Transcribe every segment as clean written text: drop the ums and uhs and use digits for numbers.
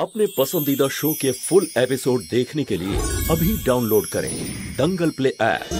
अपने पसंदीदा शो के फुल एपिसोड देखने के लिए अभी डाउनलोड करें दंगल प्ले ऐप।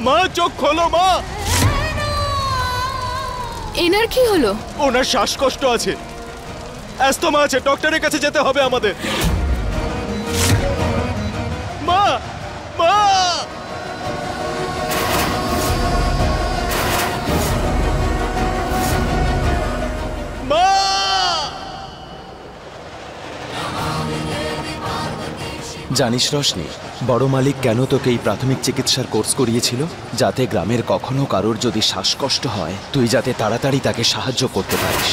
মা চোখ খোলো মা। এনার কি হলো? ওনার শ্বাসকষ্ট আছে, অ্যাস্তমা আছে, ডক্টরের কাছে যেতে হবে আমাদের। মা মা মা জানিস রশনি, বড় মালিক কেন তোকে এই প্রাথমিক চিকিৎসার কোর্স করিয়েছিল? যাতে গ্রামের কখনো কারোর যদি শ্বাসকষ্ট হয় তুই যাতে তাড়াতাড়ি তাকে সাহায্য করতে পারিস।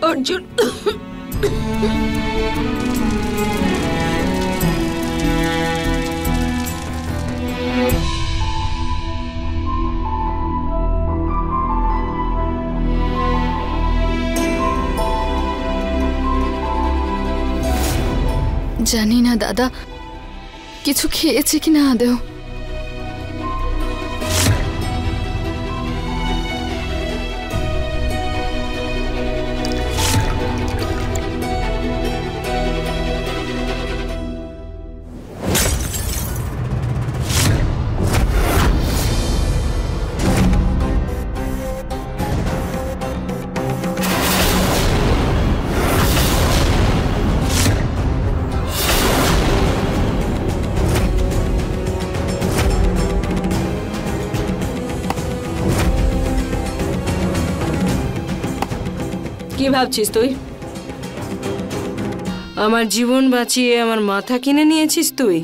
অর্জুন, জানি না দাদা কিছু খেয়েছে কিনা আদেও। কি ভাবছিস তুই? আমার জীবন বাঁচিয়ে আমার মাথা কিনে নিয়েছিস তুই?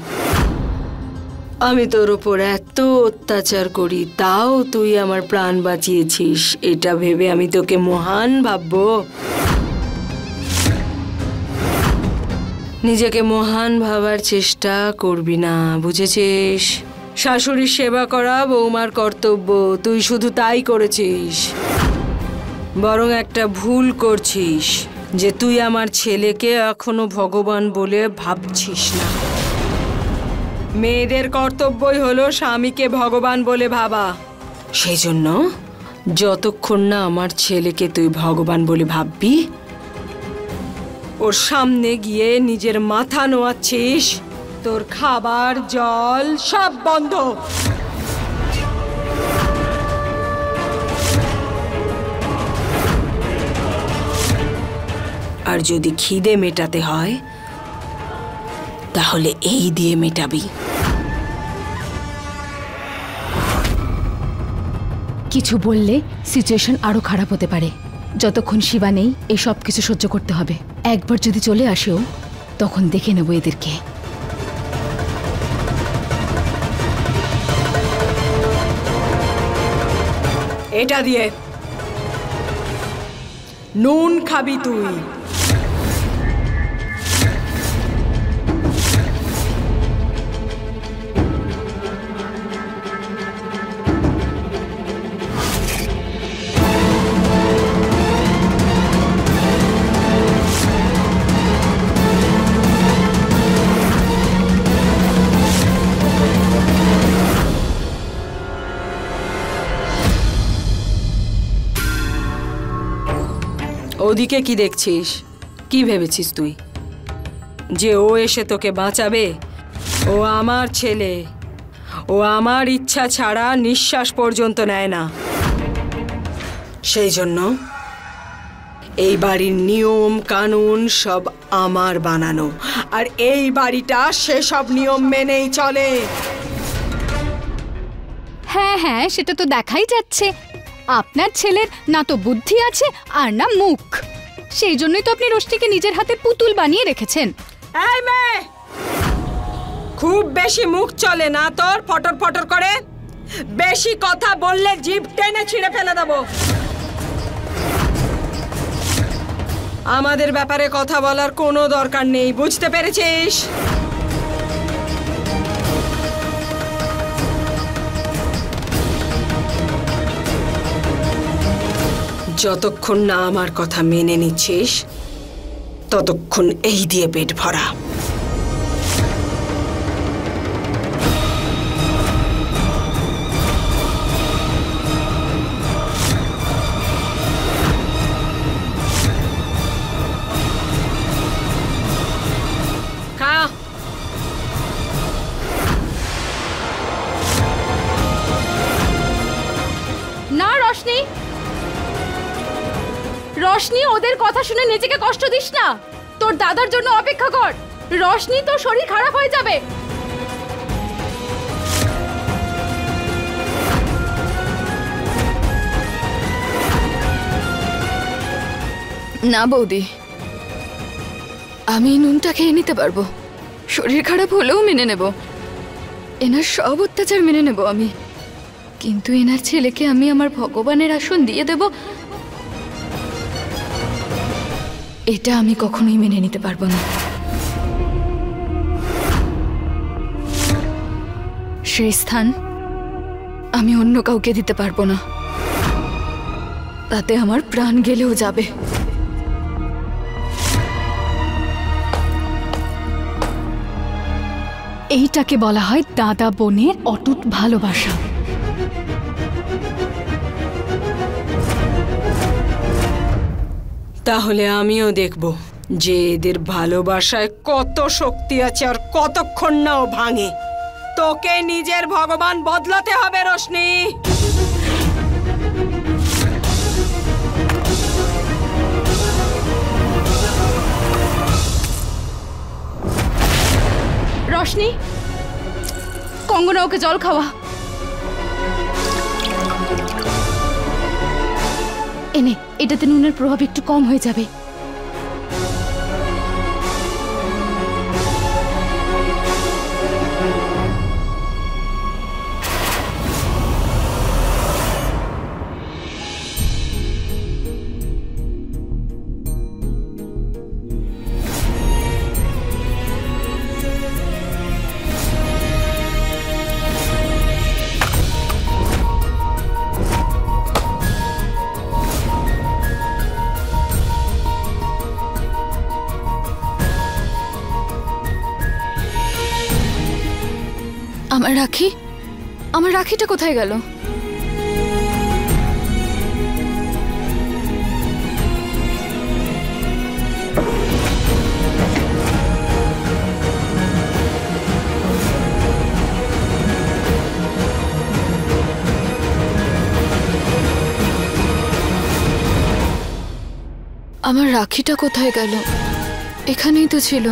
আমি তোর উপর এত অত্যাচার করি তাও তুই আমার প্রাণ বাঁচিয়েছিস, এটা ভেবে আমি তোকে মহান ভাববো? নিজেকে মহান ভাবার চেষ্টা করবি না, বুঝেছিস? শাশুড়ির সেবা করা বৌমার কর্তব্য, তুই শুধু তাই করেছিস। বরং একটা ভুল করছিস যে তুই আমার ছেলেকে এখনো ভগবান বলে ভাবছিস না। মেয়েদের কর্তব্যই হলো স্বামীকে ভগবান বলে ভাবা। সেই জন্য যতক্ষণ না আমার ছেলেকে তুই ভগবান বলে ভাববি, ওর সামনে গিয়ে নিজের মাথা নোয়াচ্ছিস, তোর খাবার জল সব বন্ধ। আর যদি খিদে মেটাতে হয় তাহলে এই দিয়ে মেটাবি। কিছু বললে সিচুয়েশন আরো খারাপ হতে পারে। যতক্ষণ শিবা নেই এই সব কিছু সহ্য করতে হবে। একবার যদি চলে আসেও তখন দেখে নেব এদেরকে। এটা দিয়ে নুন খাবি তুই। ওদিকে কি দেখছিস? কি ভেবেছিস তুই যে ও এসে তোকে বাঁচাবে? ও আমার ছেলে, ও আমার ইচ্ছা ছাড়া নিঃশ্বাস পর্যন্ত নেয় না। সেই জন্য এই বাড়ির নিয়ম কানুন সব আমার বানানো, আর এই বাড়িটা সেসব নিয়ম মেনেই চলে। হ্যাঁ হ্যাঁ, সেটা তো দেখাই যাচ্ছে। আপনার ছেলের না তো বুদ্ধি আছে আর না মুখ। সেই জন্যই তো আপনি রোশনিকে নিজের হাতে পুতুল বানিয়ে রেখেছেন। এই মেয়ে, খুব বেশি মুখ চলে না তোর? ফটর ফটর করে বেশি কথা বললে জিভ টেনে ছিঁড়ে ফেলে দেবো। আমাদের ব্যাপারে কথা বলার কোনো দরকার নেই, বুঝতে পেরেছিস? যতক্ষণ না আমার কথা মেনে নিচ্ছিস ততক্ষণ এই দিয়ে পেট ভরা। না রোশনি, রোশনি, ওদের কথা শুনে নিজেকে কষ্ট দিস না। তোর দাদার জন্য অপেক্ষা কর। রোশনি, তোর শরীর খারাপ হয়ে যাবে। না বৌদি, আমি নুনটা খেয়ে নিতে পারবো। শরীর খারাপ হলেও মেনে নেব, এনার সব অত্যাচার মেনে নেব আমি। কিন্তু এনার ছেলেকে আমি আমার ভগবানের আসন দিয়ে দেব, এটা আমি কখনোই মেনে নিতে পারবো না। সেই স্থান আমি অন্য কাউকে দিতে পারবো না, তাতে আমার প্রাণ গেলেও যাবে। এইটাকে বলা হয় দাদা বোনের অটুট ভালোবাসা। তাহলে আমিও দেখব যে এদের ভালোবাসায় কত শক্তি আছে আর কতক্ষণ না ও ভাঙে। তোকে নিজের ভগবান বদলাতে হবে রোশনি। রোশনি, কঙ্গনা, ওকে জল খাওয়া। এনে, এটাতে নুনের প্রভাব একটু কম হয়ে যাবে। আমার রাখি, আমার রাখিটা কোথায় গেল? আমার রাখিটা কোথায় গেল? এখানেই তো ছিল।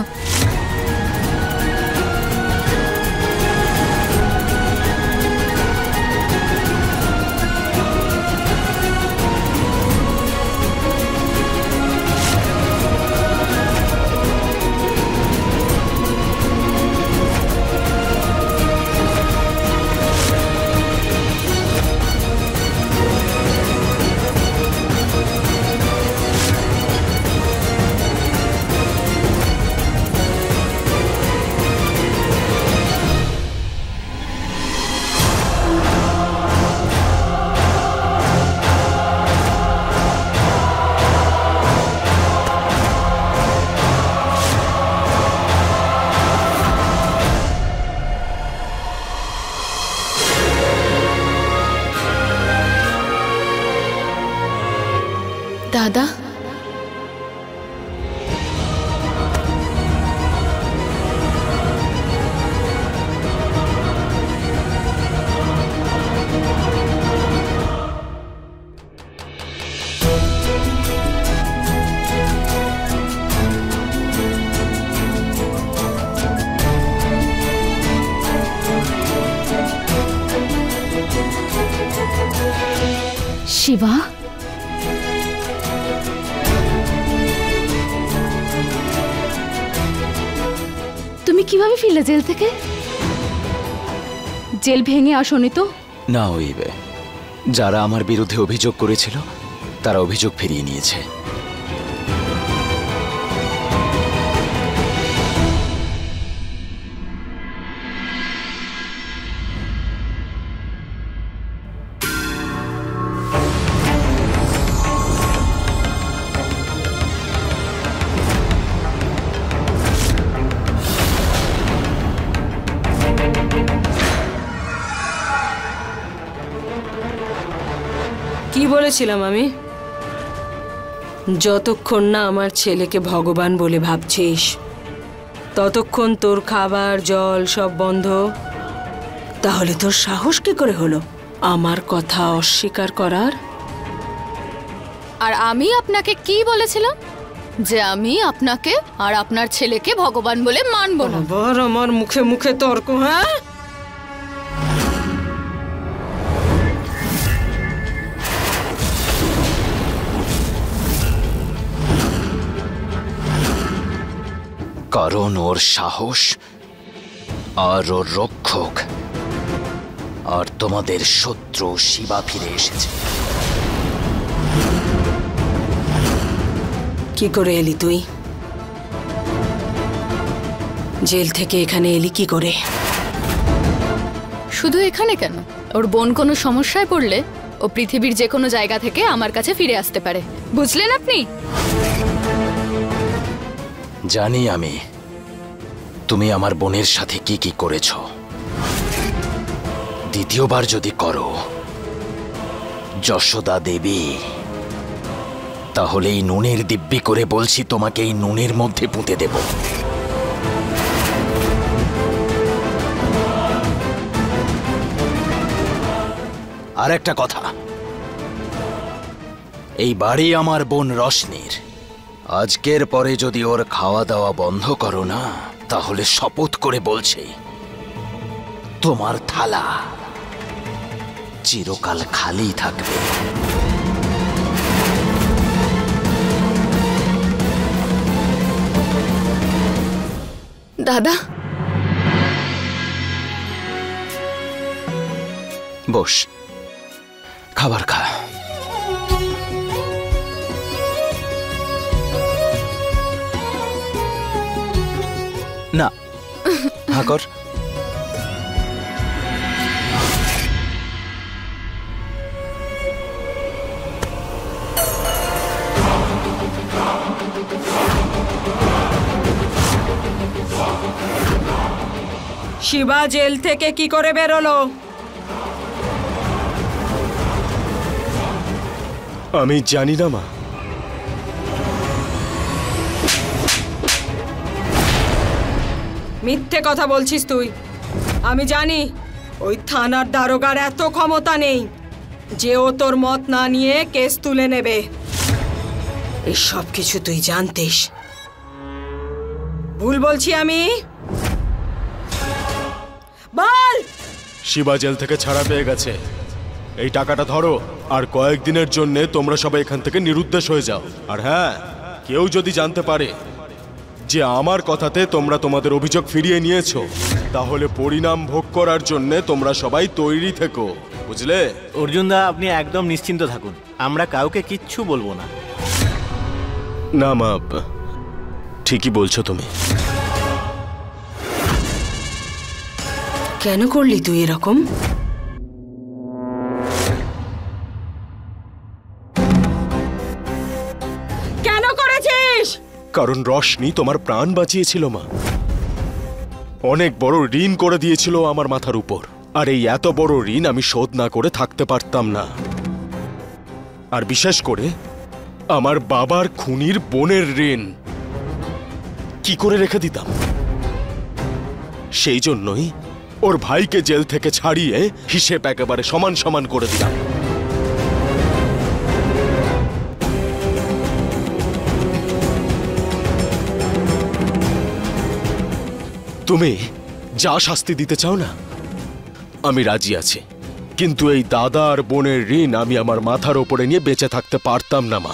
শিবা, তুমি কিভাবে ফিরলে জেল থেকে? জেল ভেঙে আসোনি তো? না, ওই যারা আমার বিরুদ্ধে অভিযোগ করেছিল তারা অভিযোগ ফিরিয়ে নিয়েছে। কি বলেছিলাম আমি? যতক্ষণ না আমার ছেলেকে ভগবান বলে ভাবছিস ততক্ষণ তোর খাবার জল সব বন্ধ। তাহলে তোর সাহস কি করে হলো আমার কথা অস্বীকার করার? আর আমি আপনাকে কি বলেছিলাম? যে আমি আপনাকে আর আপনার ছেলেকে ভগবান বলে মানব না। আবার আমার মুখে মুখে তর্ক, হ্যাঁ? কারণ ওর সাহস আর ওর রক্ষক আর তোমাদের শত্রু শিবা ফিরে এসেছে। কি করে এলি তুই? জেল থেকে এখানে এলি কি করে? শুধু এখানে কেন, ওর বোন কোনো সমস্যায় পড়লে ও পৃথিবীর যে কোনো জায়গা থেকে আমার কাছে ফিরে আসতে পারে, বুঝলেন আপনি? জানি আমি তুমি আমার বোনের সাথে কি কি করেছ। দ্বিতীয়বার যদি করো যশোদা দেবী, তাহলে এই নুনের দিব্যি করে বলছি তোমাকে এই নুনের মধ্যে পুঁতে দেব। আর একটা কথা, এই বাড়ি আমার বোন রশনির। আজকের পরে যদি ওর খাওয়া দাওয়া বন্ধ করো না, তাহলে শপথ করে বলছি তোমার থালা চিরকাল খালি থাকবে। দাদা, বস, খাবার খা। না, হ্যাঁ কর। শিবা জেল থেকে কি করে বেরোলো? আমি জানি না মা। মিথ্যে কথা বলছিস তুই। আমি জানি ওই থানার দারোগার এত ক্ষমতা নেই যে ও তোর মত না নিয়ে কেস তুলে নেবে। এই সব কিছু তুই জানতিস। ভুল বলছি আমি? বল। শিবা জেল থেকে ছাড়া পেয়ে গেছে। এই টাকাটা ধরো, আর কয়েকদিনের জন্য তোমরা সবাই এখান থেকে নিরুদ্দেশ হয়ে যাও। আর হ্যাঁ, কেউ যদি জানতে পারে যে আমার কথাতে তোমরা তোমাদের অভিযোগ ফিরিয়ে নিয়েছো, তাহলে পরিণাম ভোগ করার জন্য তোমরা সবাই তৈরি থেকো, বুঝলে? অর্জুনদা, আপনি একদম নিশ্চিন্ত থাকুন, আমরা কাউকে কিচ্ছু বলবো না। না মা, ঠিকই বলছো তুমি। কেন করলি তুই এরকম? কেন করেছিস? কারণ রশনি তোমার প্রাণ বাঁচিয়েছিল মা। অনেক বড় ঋণ করে দিয়েছিল আমার মাথার উপর, আর এই এত বড় ঋণ আমি শোধ না করে থাকতে পারতাম না। আর বিশেষ করে আমার বাবার খুনির বোনের ঋণ কি করে রেখে দিতাম? সেই জন্যই ওর ভাইকে জেল থেকে ছাড়িয়ে হিসেব একেবারে সমান সমান করে দিলাম। তুমি যা শাস্তি দিতে চাও না, আমি রাজি আছি। কিন্তু এই দাদা আর বোনের ঋণ আমি আমার মাথার ওপরে নিয়ে বেঁচে থাকতে পারতাম না মা।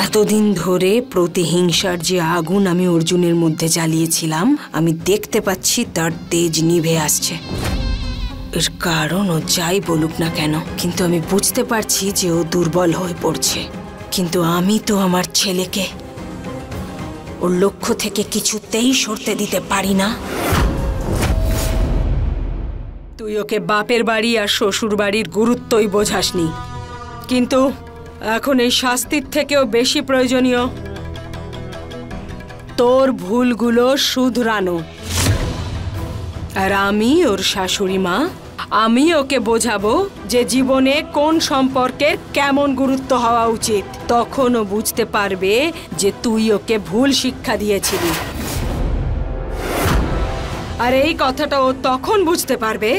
এতদিন ধরে প্রতিহিংসার যে আগুন আমি অর্জুনের মধ্যে জ্বালিয়েছিলাম, আমি দেখতে পাচ্ছি তার তেজ নিভে আসছে। এর কারণ ও যাই বলুক না কেন, কিন্তু আমি বুঝতে পারছি যে ও দুর্বল হয়ে পড়ছে। কিন্তু আমি তো আমার ছেলেকে ওর লক্ষ্য থেকে কিছুতেই সরতে দিতে পারি না। তুই ওকে বাপের বাড়ি আর শ্বশুর বাড়ির গুরুত্বই বোঝাসনি, কিন্তু এখন এই শাস্তির থেকেও বেশি প্রয়োজনীয় তোর ভুলগুলো শুধরানো। আর আমি ওর শাশুড়ি মা, আমি ওকে বোঝাবো যে জীবনে কোন সম্পর্কের কেমন গুরুত্ব হওয়া উচিত। তখন ও বুঝতে পারবে যে তুই ওকে ভুল শিক্ষা দিয়েছিলি। আর এই কথাটা ও তখন বুঝতে পারবে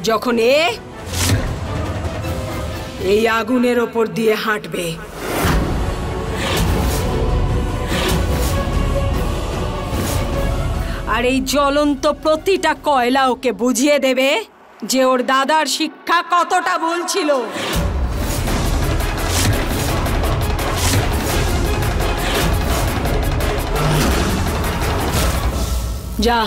যখন এই আগুনের ওপর দিয়ে হাঁটবে। আর এই জ্বলন্ত প্রতিটা কয়লা ওকে বুঝিয়ে দেবে যে ওর দাদার শিক্ষা কতটা ভুল ছিল। যা।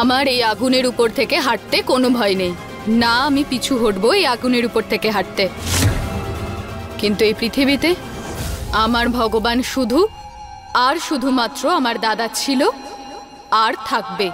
আমার এই আগুনের উপর থেকে হাঁটতে কোনো ভয় নেই, না আমি পিছু হটবো এই আগুনের উপর থেকে হাঁটতে। কিন্তু এই পৃথিবীতে আমার ভগবান শুধু আর শুধুমাত্র আমার দাদা ছিল আর থাকবে।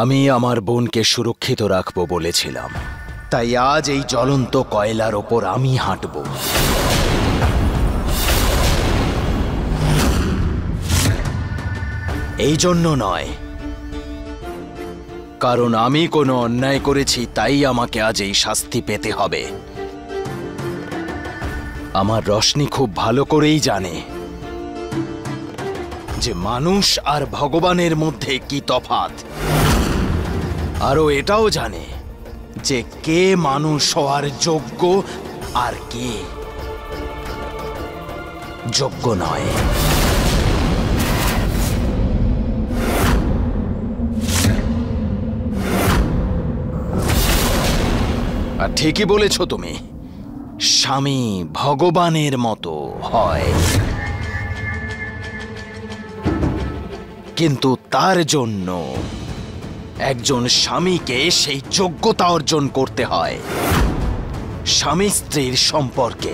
আমি আমার বোনকে সুরক্ষিত রাখবো বলেছিলাম, তাই আজ এই জ্বলন্ত কয়লার ওপর আমি হাঁটব। এই জন্য নয়, কারণ আমি কোনো অন্যায় করেছি তাই আমাকে আজ এই শাস্তি পেতে হবে। আমার রশনি খুব ভালো করেই জানে যে মানুষ আর ভগবানের মধ্যে কি তফাৎ। আরও এটাও জানে যে কে মানুষ হওয়ার যোগ্য আর কে যোগ্য নয়। আর ঠিকই বলেছ তুমি, স্বামী ভগবানের মতো হয়, কিন্তু তার জন্য একজন স্বামীকে সেই যোগ্যতা অর্জন করতে হয়। স্বামী স্ত্রীর সম্পর্কে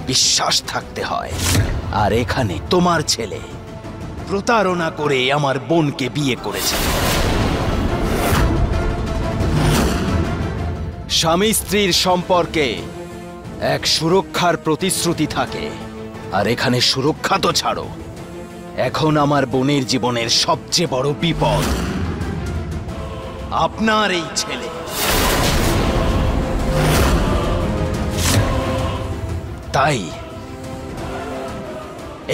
বিশ্বাস থাকতে হয়। আর এখানে তোমার ছেলে প্রতারণা করে আমার বোনকে বিয়ে করেছে। স্বামী স্ত্রীর সম্পর্কে এক সুরক্ষার প্রতিশ্রুতি থাকে, আর এখানে সুরক্ষা তো ছাড়ো, এখন আমার বোনের জীবনের সবচেয়ে বড় বিপদ আপনার এই ছেলে। তাই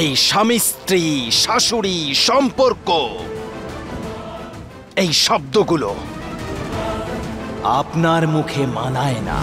এই স্বামী স্ত্রী শাশুড়ি সম্পর্ক, এই শব্দগুলো আপনার মুখে মানায় না।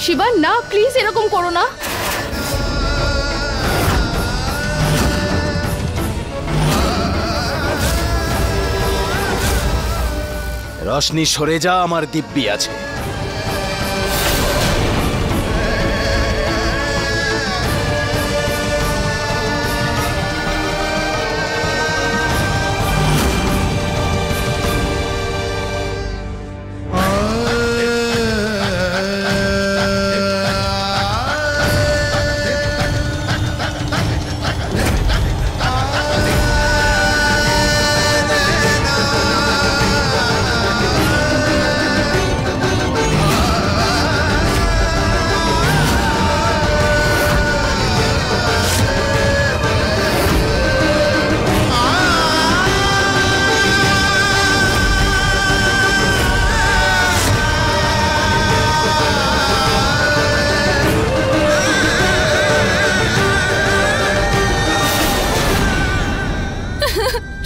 শিবা না, প্লিজ এরকম করো না। রশনি সরে যা, আমার দিব্যি আছে।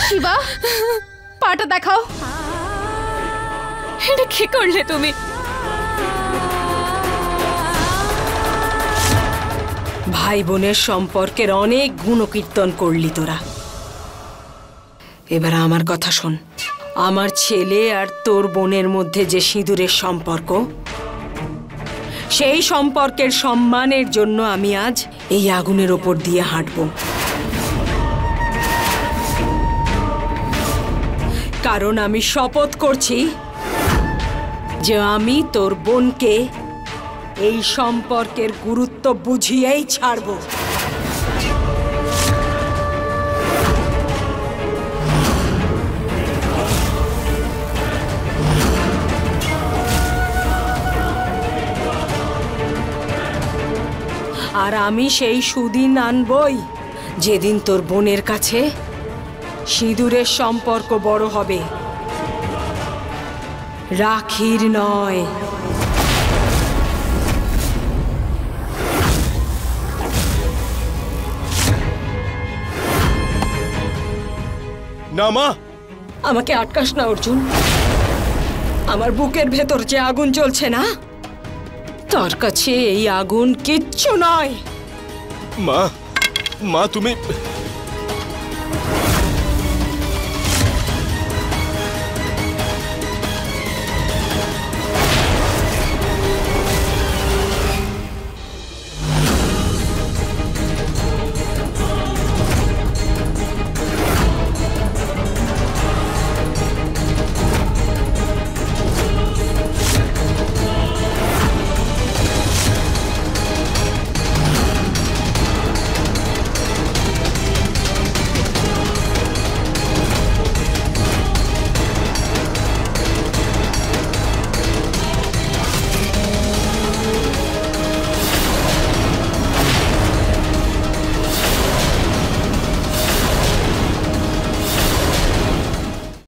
শিবা, পাটা দেখাও। এটা কি করলে তুমি? ভাই বোনের সম্পর্কের অনেক গুণকীর্তন করলি তোরা। এবার আমার কথা শোন। আমার ছেলে আর তোর বোনের মধ্যে যে সিঁদুরের সম্পর্ক, সেই সম্পর্কের সম্মানের জন্য আমি আজ এই আগুনের ওপর দিয়ে হাঁটবো। কারণ আমি শপথ করছি যে আমি তোর বোনকে এই সম্পর্কের গুরুত্ব বুঝিয়েই ছাড়ব। আর আমি সেই সুদিন আনবই যেদিন তোর বোনের কাছে সিঁদুরের সম্পর্ক বড় হবে, রাখির নয়। না মা, আমাকে আটকাস না অর্জুন। আমার বুকের ভেতর যে আগুন জ্বলছে না, তার কাছে এই আগুন কিচ্ছু নয়। মা, মা তুমি